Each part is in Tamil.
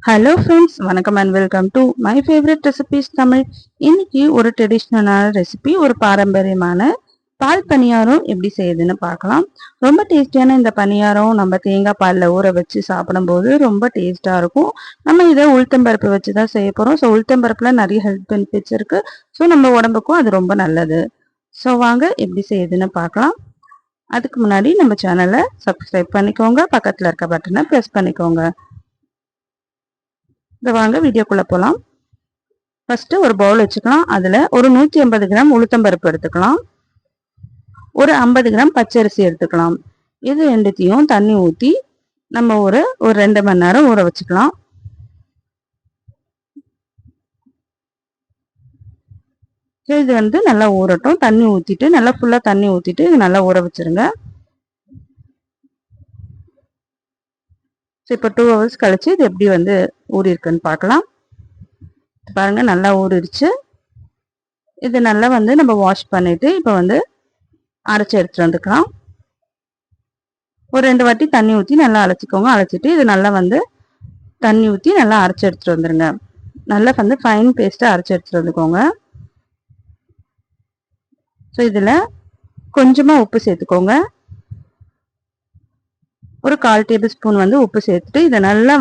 ஹலோ ஃப்ரெண்ட்ஸ், வணக்கம் and welcome to my favourite recipes Tamil. இன்னைக்கு ஒரு ட்ரெடிஷ்னலான ரெசிபி, ஒரு பாரம்பரியமான பால் பணியாரம் எப்படி செய்யுதுன்னு பார்க்கலாம். ரொம்ப டேஸ்டியான இந்த பணியாரம் நம்ம தேங்காய் பாலில் ஊற வச்சு சாப்பிடும்போது ரொம்ப டேஸ்டாக இருக்கும். நம்ம இதை உளுத்தம்பருப்பு வச்சு தான் செய்ய போகிறோம். ஸோ உளுத்தம்பருப்பில் நிறைய ஹெல்த் பெனிஃபிட்ஸ் இருக்குது. ஸோ நம்ம உடம்புக்கும் அது ரொம்ப நல்லது. ஸோ வாங்க எப்படி செய்யுதுன்னு பார்க்கலாம். அதுக்கு முன்னாடி நம்ம சேனலை சப்ஸ்கிரைப் பண்ணிக்கோங்க, பக்கத்தில் இருக்க பட்டனை ப்ரெஸ் பண்ணிக்கோங்க. இதை வாங்க வீடியோக்குள்ளே போகலாம். ஃபஸ்ட்டு ஒரு பவுல் வச்சுக்கலாம். அதில் ஒரு 150 கிராம் உளுத்தம்பருப்பு எடுத்துக்கலாம். ஒரு 50 கிராம் பச்சரிசி எடுத்துக்கலாம். இது ரெண்டுத்தையும் தண்ணி ஊற்றி நம்ம ஒரு 2 மணி நேரம் ஊற வச்சுக்கலாம். இது நல்லா ஊறட்டும். தண்ணி ஊற்றிட்டு நல்லா ஃபுல்லாக தண்ணி ஊற்றிட்டு இது நல்லா ஊற வச்சுருங்க. இப்போ 2 ஹவர்ஸ் கழிச்சு இது எப்படி ஊறி இருக்குன்னு பார்க்கலாம். பாருங்க, நல்லா ஊறிடுச்சு. இது நல்லா நம்ம வாஷ் பண்ணிட்டு இப்போ அரைச்சி எடுத்துட்டு வந்துக்கலாம். ஒரு 2 வாட்டி தண்ணி ஊற்றி நல்லா அரைச்சிக்கோங்க. அரைச்சிட்டு இது நல்லா தண்ணி ஊற்றி நல்லா அரைச்சி எடுத்துட்டு வந்துருங்க. நல்லா ஃபைன் பேஸ்ட்டாக அரைச்சி எடுத்துட்டு வந்துக்கோங்க. ஸோ இதில் கொஞ்சமாக உப்பு சேர்த்துக்கோங்க. ஒரு 1/4 டேபிள் ஸ்பூன் உப்பு சேர்த்துட்டு இதை நல்லா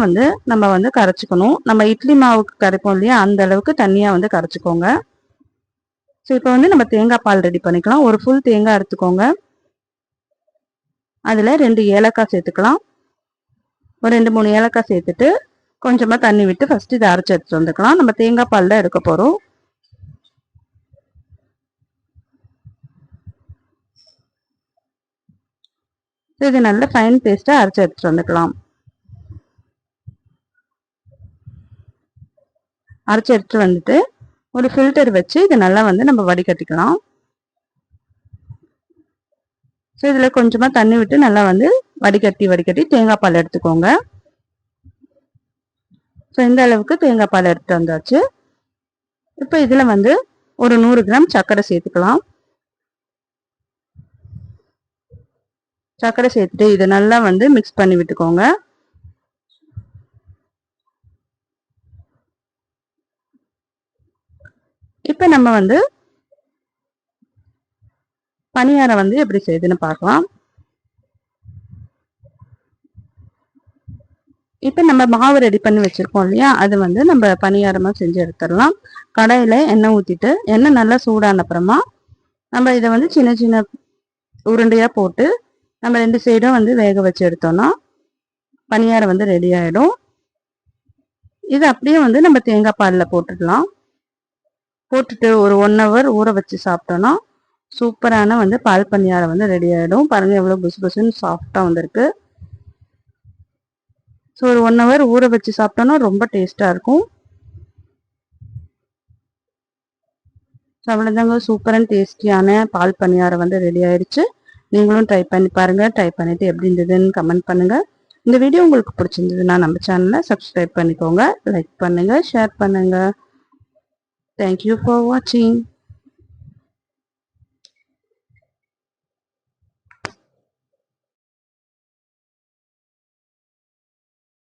நம்ம கரைச்சிக்கணும். நம்ம இட்லி மாவுக்கு கரைப்போம் இல்லையா, அந்த அளவுக்கு தண்ணியாக கரைச்சிக்கோங்க. ஸோ இப்போ நம்ம தேங்காய் பால் ரெடி பண்ணிக்கலாம். ஒரு ஃபுல் தேங்காய் எடுத்துக்கோங்க. அதில் 2 ஏலக்காய் சேர்த்துக்கலாம். ஒரு 2-3 ஏலக்காய் சேர்த்துட்டு கொஞ்சமாக தண்ணி விட்டு ஃபஸ்ட்டு இதை அரைச்சி எடுத்துட்டு வந்துக்கலாம். நம்ம தேங்காய் பால் தான் எடுக்க போகிறோம். இது நல்ல ஃபைன் பேஸ்ட்டாக அரைச்சி எடுத்துட்டு வந்துக்கலாம். அரைச்சி எடுத்துட்டு வந்துட்டு ஒரு ஃபில்டர் வச்சு இதை நல்லா நம்ம வடிகட்டிக்கலாம். ஸோ இதில் கொஞ்சமாக தண்ணி விட்டு நல்லா வடிகட்டி தேங்காய் பால் எடுத்துக்கோங்க. ஸோ இந்த அளவுக்கு தேங்காய் பால் எடுத்துட்டு வந்தாச்சு. இப்போ இதில் ஒரு 100 கிராம் சர்க்கரை சேர்த்துக்கலாம். சர்க்கரை சேர்த்துட்டு இதை நல்லா மிக்ஸ் பண்ணி விட்டுக்கோங்க. இப்போ நம்ம பணியாரம் எப்படி செய்யுதுன்னு பார்க்கலாம். இப்போ நம்ம மாவு ரெடி பண்ணி வச்சிருக்கோம் இல்லையா, அது நம்ம பணியாரமாக செஞ்சு எடுத்துடலாம். கடாயில் எண்ணெய் ஊற்றிட்டு எண்ணெய் நல்லா சூடான அப்புறமா நம்ம இதை சின்ன சின்ன உருண்டையாக போட்டு நம்ம 2 சைடும் வேக வச்சு எடுத்தோம்னா பணியாரம் ரெடி ஆகிடும். இது அப்படியே நம்ம தேங்காய் பாலில் போட்டுடலாம். போட்டுட்டு ஒரு 1 ஹவர் ஊற வச்சு சாப்பிட்டோன்னா சூப்பரான பால் பணியாரம் ரெடி ஆகிடும். பாருங்கள் எவ்வளோ புசு புசுன்னு சாஃப்டாக வந்திருக்கு. ஸோ ஒரு 1 ஹவர் ஊற வச்சு சாப்பிட்டோன்னா ரொம்ப டேஸ்ட்டாக இருக்கும். ஸோ அவ்வளோதாங்க, சூப்பர் அண்ட் டேஸ்டியான பால் பணியாரம் ரெடி ஆயிடுச்சு. நீங்களும் ட்ரை பண்ணி பாருங்கள். ட்ரை பண்ணிவிட்டு எப்படி இருந்ததுன்னு கமெண்ட் பண்ணுங்கள். இந்த வீடியோ உங்களுக்கு பிடிச்சிருந்ததுன்னா நம்ம சேனலை சப்ஸ்கிரைப் பண்ணிக்கோங்க, லைக் பண்ணுங்கள், ஷேர் பண்ணுங்கள். தேங்க்யூ ஃபார் வாட்சிங்.